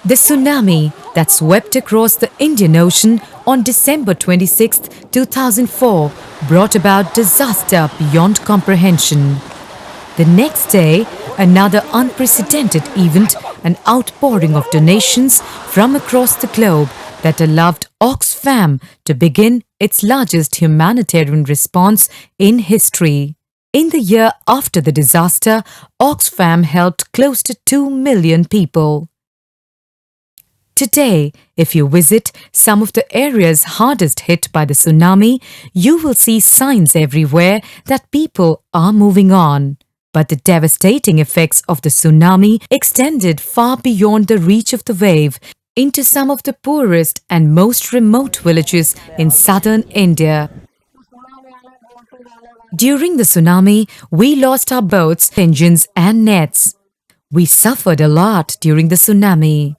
The tsunami that swept across the Indian Ocean on December 26, 2004 brought about disaster beyond comprehension. The next day, another unprecedented event, an outpouring of donations from across the globe that allowed Oxfam to begin its largest humanitarian response in history. In the year after the disaster, Oxfam helped close to 2 million people. Today, if you visit some of the areas hardest hit by the tsunami, you will see signs everywhere that people are moving on. But the devastating effects of the tsunami extended far beyond the reach of the wave into some of the poorest and most remote villages in southern India. During the tsunami, we lost our boats, engines and nets. We suffered a lot during the tsunami.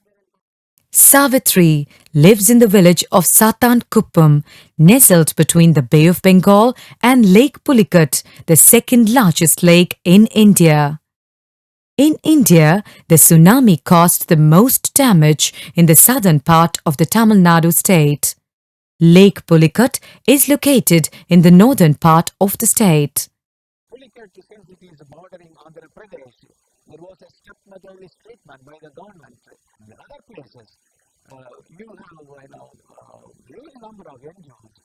Savitri lives in the village of Sattankuppam, nestled between the Bay of Bengal and Lake Pulicat, the second largest lake in India. In India, the tsunami caused the most damage in the southern part of the Tamil Nadu state. Lake Pulicat is located in the northern part of the state. Pulicat, since it is bordering Andhra Pradesh, there was a stepmotherly treatment by the government. In other places, you have huge number of NGOs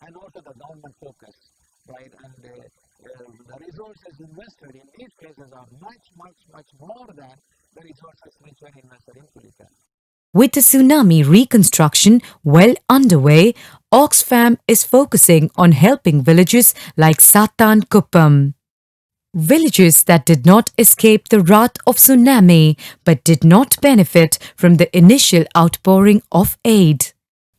and also the government focus, right? And the resources invested in these cases are much more than the resources which were invested in Pulicat. With the tsunami reconstruction well underway, Oxfam is focusing on helping villages like Sattankuppam. Villages that did not escape the wrath of tsunami but did not benefit from the initial outpouring of aid.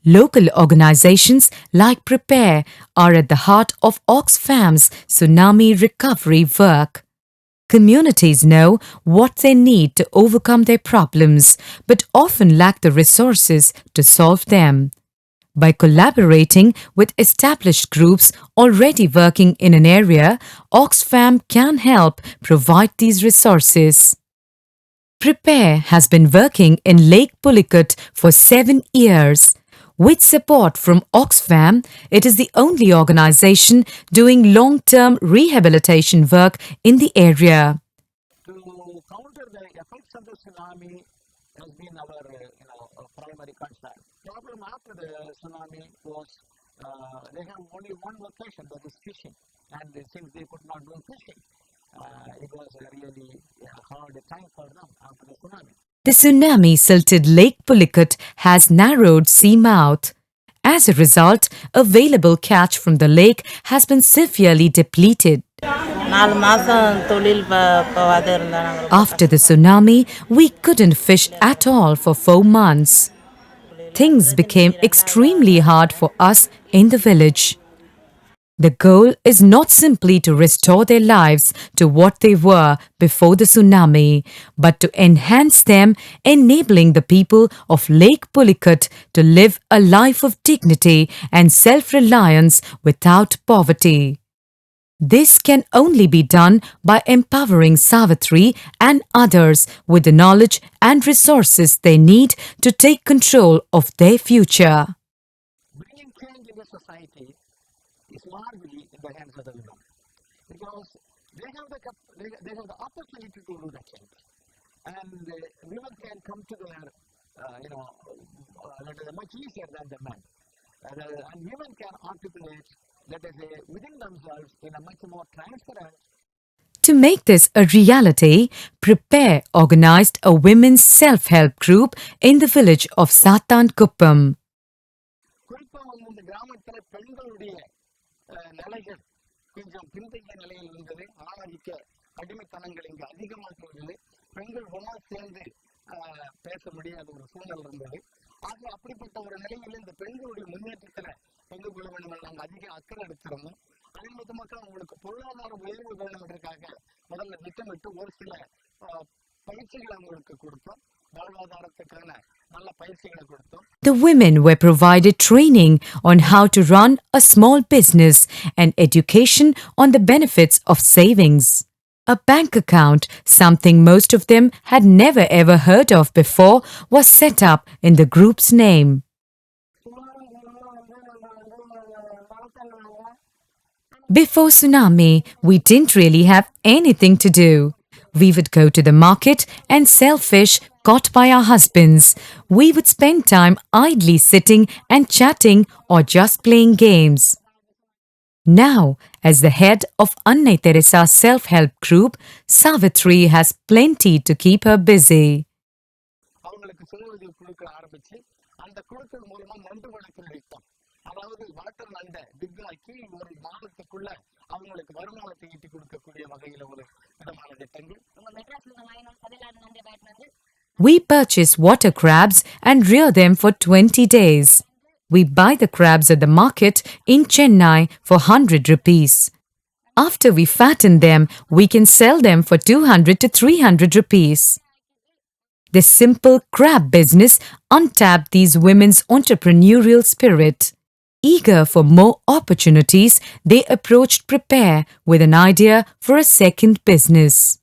Local organizations like Prepare are at the heart of Oxfam's tsunami recovery work. Communities know what they need to overcome their problems but often lack the resources to solve them. By collaborating with established groups already working in an area, Oxfam can help provide these resources. Prepare has been working in Lake Pulicat for 7 years. With support from Oxfam, it is the only organization doing long-term rehabilitation work in the area. To counter the effects of the tsunami has been our primary concern. Problem after the tsunami was they have only one location, that is fishing, and since they could not do fishing, it was a really hard time for them after the tsunami. The tsunami silted Lake Pulicat has narrowed seamouth. As a result, available catch from the lake has been severely depleted. After the tsunami, we couldn't fish at all for 4 months. Things became extremely hard for us in the village. The goal is not simply to restore their lives to what they were before the tsunami, but to enhance them, enabling the people of Lake Pulicat to live a life of dignity and self-reliance without poverty. This can only be done by empowering Savitri and others with the knowledge and resources they need to take control of their future. Bringing change in the society is largely in the hands of the women, because they have the opportunity to do the change, and women can come to their much easier than the men, and women can articulate, let us say, within themselves in a much more transparent. To make this a reality, Prepare organized a women's self-help group in the village of Sattankuppam. குறிப்பாக கிராமத்தில் பெண்களுடைய நிலைகள் கொஞ்சம் பின்தங்கிய நிலையில் இருந்தது. ஆணாதிக்க அடிமைத்தனங்கள் இங்கு அதிகமாக இருந்தது. பெண்கள் ஒன்றா சேர்ந்து பேச முடியாத ஒரு சூழல் இருந்தது. ஆக அப்படிப்பட்ட ஒரு நிலையில் இந்த பெண்களுடைய முன்னேற்றத்தில் பங்கு கொள்ள வேண்டும் என்று நாங்கள் அதிக அக்கறை எடுத்திருந்தோம். அதே மொத்தமாக அவங்களுக்கு பொருளாதார உயர்வு வேண்டும் என்றதுக்காக முதல்ல திட்டமிட்டு ஒரு சில பயிற்சிகளை அவங்களுக்கு கொடுத்தோம். வாழ்வாதாரத்துக்கான நல்ல பயிற்சிகளை கொடுத்தோம். The women were provided training on how to run a small business and education on the benefits of savings. A bank account, something most of them had never ever heard of before, was set up in the group's name. Before Tsunami, we didn't really have anything to do. We would go to the market and sell fish caught by our husbands. We would spend time idly sitting and chatting or just playing games. Now, as the head of Annai Teresa's self-help group, Savitri has plenty to keep her busy. அவங்களுக்கு சுய உதவி குழுக்கள் ஆரம்பிச்சு அந்த குழுக்கள் மூலமா நண்டு வளர்க்கிற திட்டம், அதாவது வளர்க்கிற நண்டை பிக்காக்கி ஒரு மாதத்துக்குள்ள அவங்களுக்கு வருமானத்தை ஈட்டி கொடுக்கக்கூடிய வகையில ஒரு விதமான திட்டங்கள். We purchase water crabs and rear them for 20 days. We buy the crabs at the market in Chennai for 100 rupees. After we fatten them, we can sell them for 200 to 300 rupees. This simple crab business untapped these women's entrepreneurial spirit. Eager for more opportunities, they approached Prepare with an idea for a second business.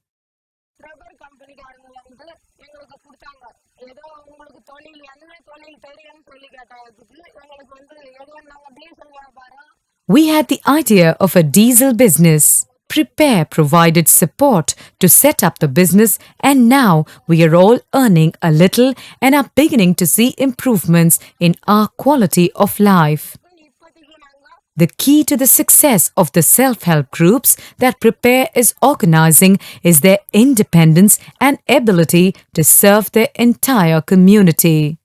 We had the idea of a diesel business. Prepare provided support to set up the business, and now we are all earning a little and are beginning to see improvements in our quality of life. The key to the success of the self-help groups that Prepare is organizing is their independence and ability to serve their entire community.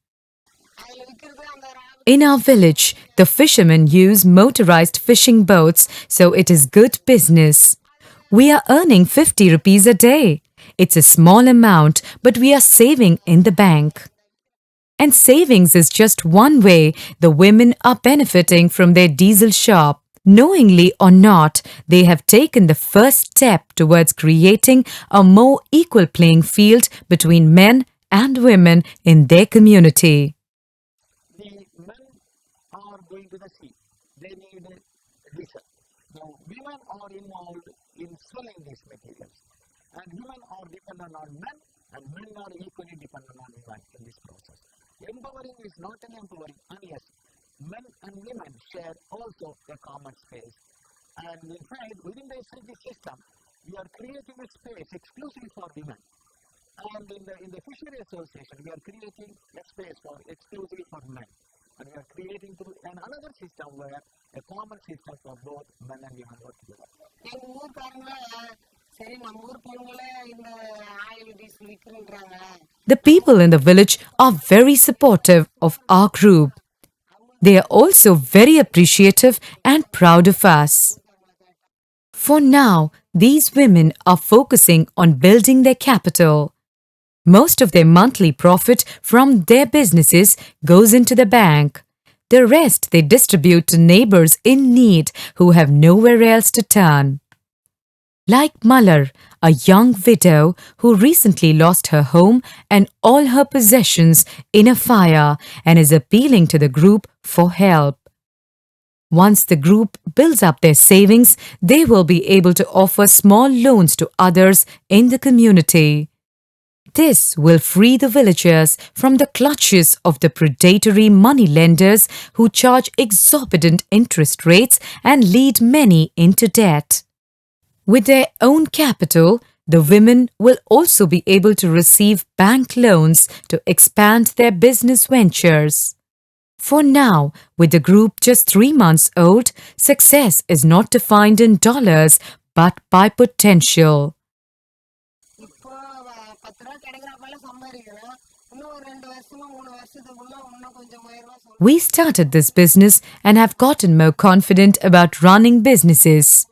In our village, the fishermen use motorized fishing boats, so it is good business. We are earning 50 rupees a day. It's a small amount, but we are saving in the bank. And savings is just one way the women are benefiting from their diesel shop. Knowingly or not, they have taken the first step towards creating a more equal playing field between men and women in their community. The men are going to the sea. They need diesel. The women are involved in selling these materials. And women are dependent on men, and men are equally dependent on women in this process. Empowering is not an empowering unless men and women share also a common space. And in fact, within the SLG system, we are creating a space exclusively for women. And in the Fishery Association, we are creating a space for exclusively for men. And we are creating through another system where a common system for both men and women work together. The people in the village are very supportive of our group. They are also very appreciative and proud of us. For now, these women are focusing on building their capital. Most of their monthly profit from their businesses goes into the bank. The rest they distribute to neighbors in need who have nowhere else to turn. Like Malar, a young widow who recently lost her home and all her possessions in a fire and is appealing to the group for help. Once the group builds up their savings, they will be able to offer small loans to others in the community. This will free the villagers from the clutches of the predatory money lenders who charge exorbitant interest rates and lead many into debt. With their own capital, the women will also be able to receive bank loans to expand their business ventures. For now, with the group just 3 months old, success is not defined in dollars but by potential. We started this business and have gotten more confident about running businesses.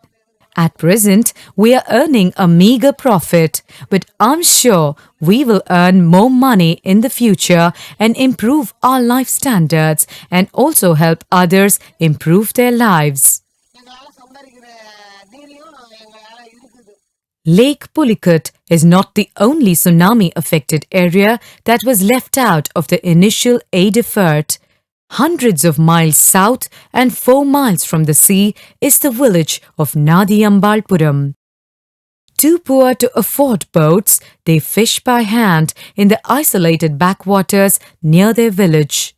At present, we are earning a meager profit, but I'm sure we will earn more money in the future and improve our life standards and also help others improve their lives. Lake Pulicat is not the only tsunami-affected area that was left out of the initial aid effort. Hundreds of miles south and 4 miles from the sea is the village of Nadiyambalpuram. Too poor to afford boats, they fish by hand in the isolated backwaters near their village.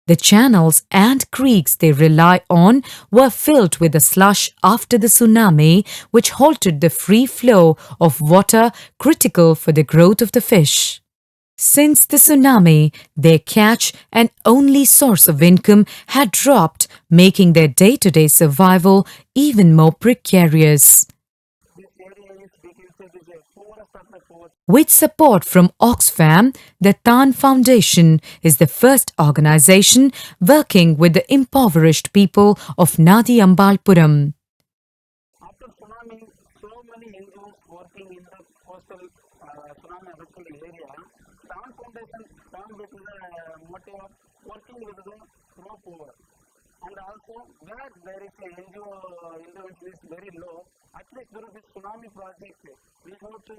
The channels and creeks they rely on were filled with the slush after the tsunami, which halted the free flow of water critical for the growth of the fish. Since the tsunami, their catch and only source of income had dropped, making their day-to-day survival even more precarious. With support from Oxfam, the TAN Foundation is the first organization working with the impoverished people of Nadi Ambalpuram. After tsunami, so many NGOs working in the coastal tsunami affected area. TAN Foundation found with the motive of working with the poor. And also, where there is a NGO intervention is very low, at least through this tsunami project, we have to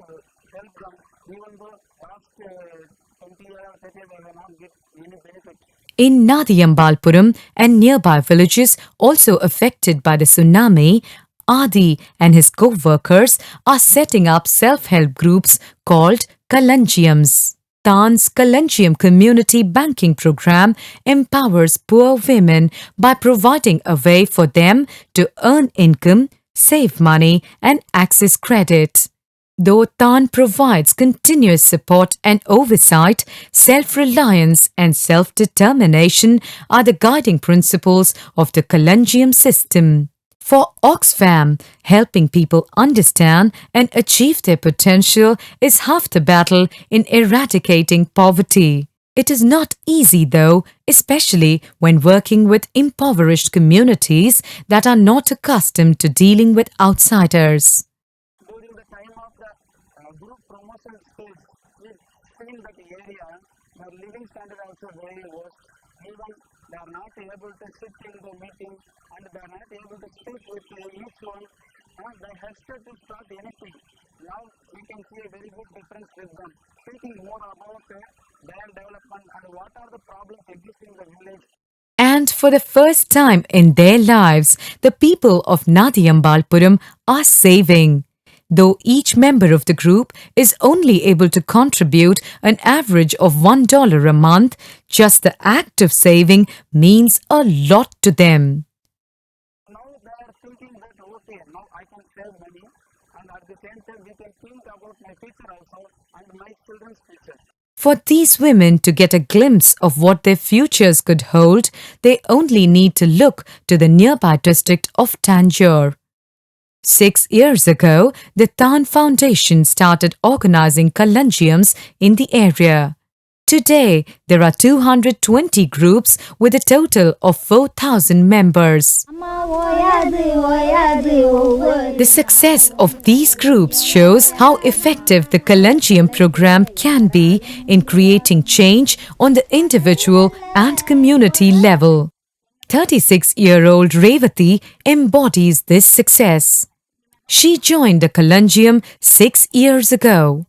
help them, even though past 20 years or 30 years they will not get any benefit. In Nadi Ambalpuram and nearby villages also affected by the tsunami, Adi and his co-workers are setting up self-help groups called Kalanjiams. TAN's Kalanjiam Community Banking Program empowers poor women by providing a way for them to earn income, save money and access credit. Though TAN provides continuous support and oversight, self-reliance and self-determination are the guiding principles of the Kalanjiam system. For Oxfam, helping people understand and achieve their potential is half the battle in eradicating poverty. It is not easy though, especially when working with impoverished communities that are not accustomed to dealing with outsiders. During the time of the group promotion stage, we seen that area, the living standard also very worse. Even they are not able to sit in the meeting and they are not able to speak with each one. They hesitate to start anything. Now we can see a very good difference with them. Thinking more about their development and what are the problems existing in the village. And for the first time in their lives, the people of Nadi Ambalpuram are saving. Though each member of the group is only able to contribute an average of $1 a month, just the act of saving means a lot to them. Now they are thinking that, okay, now I can save money and at the same time we can think about my future also and my children's future. For these women to get a glimpse of what their futures could hold, they only need to look to the nearby district of Tanjore. 6 years ago, the TAN Foundation started organizing Kalanjiams in the area. Today, there are 220 groups with a total of 4,000 members. The success of these groups shows how effective the Kalanjiam program can be in creating change on the individual and community level. 36-year-old Revati embodies this success. She joined the Kalanjiam 6 years ago.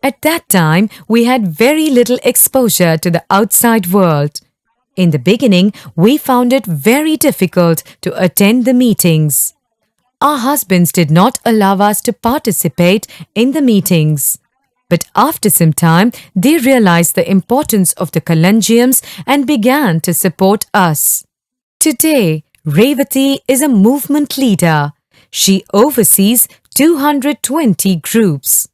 At that time, we had very little exposure to the outside world. In the beginning, we found it very difficult to attend the meetings. Our husbands did not allow us to participate in the meetings. But after some time, they realized the importance of the Kalanjiams and began to support us. Today, Revati is a movement leader. She oversees 220 groups.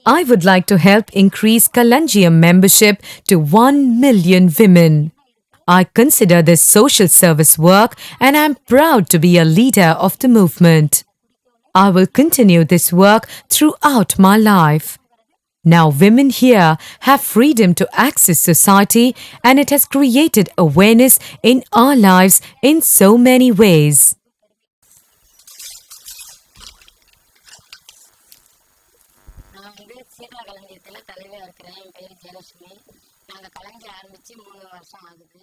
I would like to help increase Kalanjiam membership to 1 million women. I consider this social service work and I am proud to be a leader of the movement. I will continue this work throughout my life. Now women here have freedom to access society and it has created awareness in our lives in so many ways.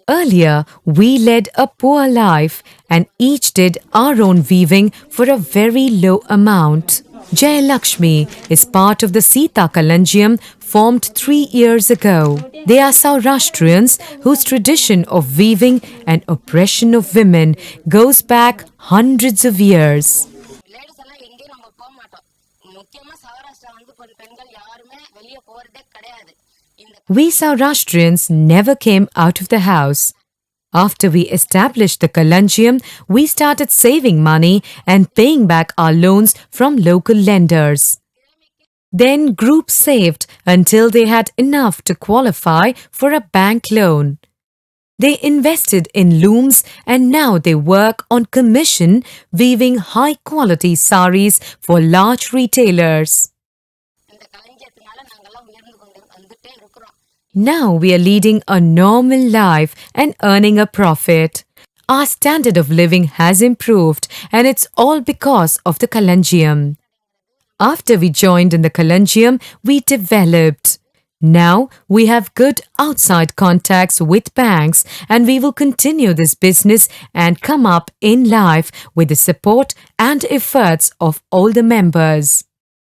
Earlier, we led a poor life and each did our own weaving for a very low amount. Jayalakshmi is part of the Sita Kalanjiam formed 3 years ago. They are Saurashtrians whose tradition of weaving and oppression of women goes back hundreds of years. Ladies எல்லாம் எங்கேயும் நம்ம போக மாட்டோம். முக்கியமா சௌராஷ்டிரா வந்து பெண்கள் யாருமே வெளியே போறதே கிடையாது. இந்த We Saurashtrians never came out of the house. After we established the Kalanjiam, we started saving money and paying back our loans from local lenders. Then groups saved until they had enough to qualify for a bank loan. They invested in looms and now they work on commission weaving high-quality saris for large retailers. இந்த களஞ்சியத்தினால நாங்கெல்லாம் உயர்ந்து கொண்டு வந்துட்டே இருக்கிறோம். Now we are leading a normal life and earning a profit. Our standard of living has improved and it's all because of the Kalanjiam. After we joined in the Kalanjiam, we developed. Now we have good outside contacts with banks and we will continue this business and come up in life with the support and efforts of all the members.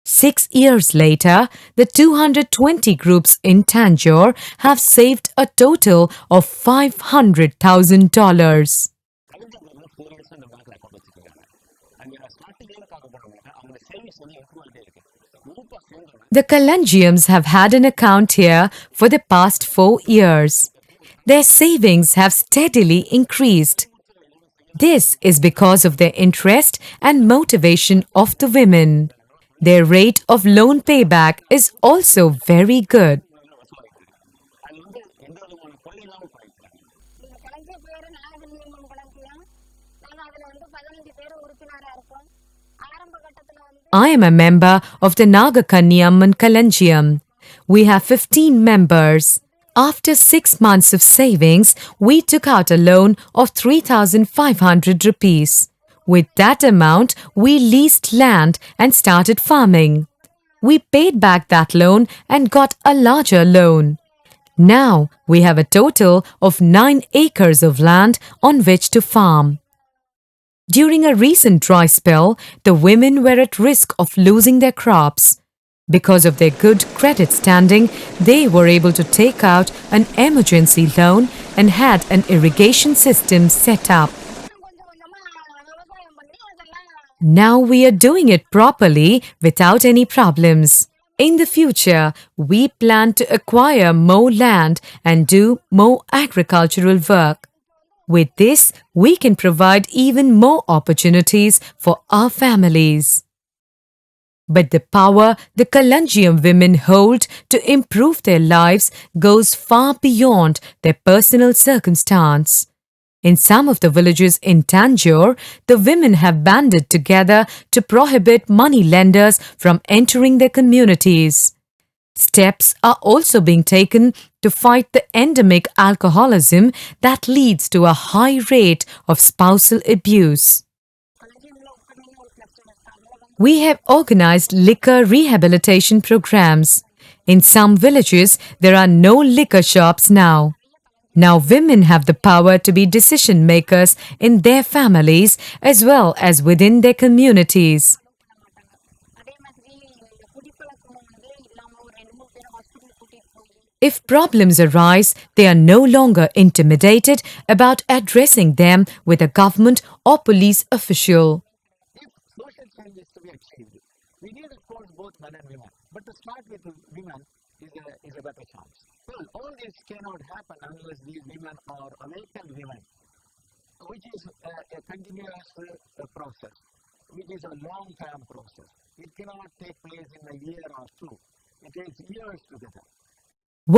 6 years later, the 220 groups in Tanjore have saved a total of $500,000. The Kalanjiams have had an account here for the past 4 years. Their savings have steadily increased. This is because of their interest and motivation of the women. Their rate of loan payback is also very good. இந்த களஞ்சிய பேரு நாகக்கன்னியம்மன் களஞ்சியம். நாங்க அதுல 15 பேர் உறுப்பினரா இருக்கோம். ஆரம்ப கட்டத்துல I am a member of the Nagakanniamman Kalanjiam. We have 15 members. After 6 months of savings, we took out a loan of 3,500 rupees. With that amount, we leased land and started farming. We paid back that loan and got a larger loan. Now we have a total of 9 acres of land on which to farm. During a recent dry spell, the women were at risk of losing their crops. Because of their good credit standing, they were able to take out an emergency loan and had an irrigation system set up. கொஞ்சம் கொஞ்சமா விவசாயம் பண்ணி அதெல்லாம் Now we are doing it properly without any problems. In the future, we plan to acquire more land and do more agricultural work. With this, we can provide even more opportunities for our families. But the power the Kalanjiam women hold to improve their lives goes far beyond their personal circumstance. In some of the villages in Tanjore, the women have banded together to prohibit money lenders from entering their communities. Steps are also being taken to fight the endemic alcoholism that leads to a high rate of spousal abuse. களஞ்சியம்ல உட்காந்து ஒரு cluster வச்சாங்க. We have organized liquor rehabilitation programs. In some villages, there are no liquor shops now. Now women have the power to be decision makers in their families as well as within their communities. அதே மாதிரி இந்த குடிப்பழக்கம் இல்லாம ஒரு 2-3 பேரை hospital கூட்டிட்டு போய் If problems arise, they are no longer intimidated about addressing them with a government or police official. If social change is to be achieved, we need of course both men and women. But to start with women is a better chance. Well, all this cannot happen unless these women are awakened women, which is a continuous process, which is a long-term process. It cannot take place in a year or two. It takes years together.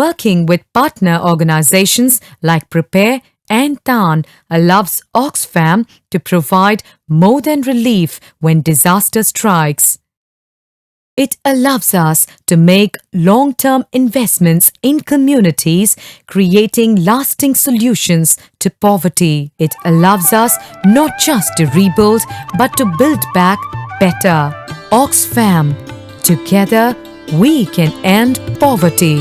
Working with partner organizations like Prepare and Tan allows Oxfam to provide more than relief when disaster strikes. It allows us to make long-term investments in communities, creating lasting solutions to poverty. It allows us not just to rebuild, but to build back better. Oxfam. Together, we can end poverty.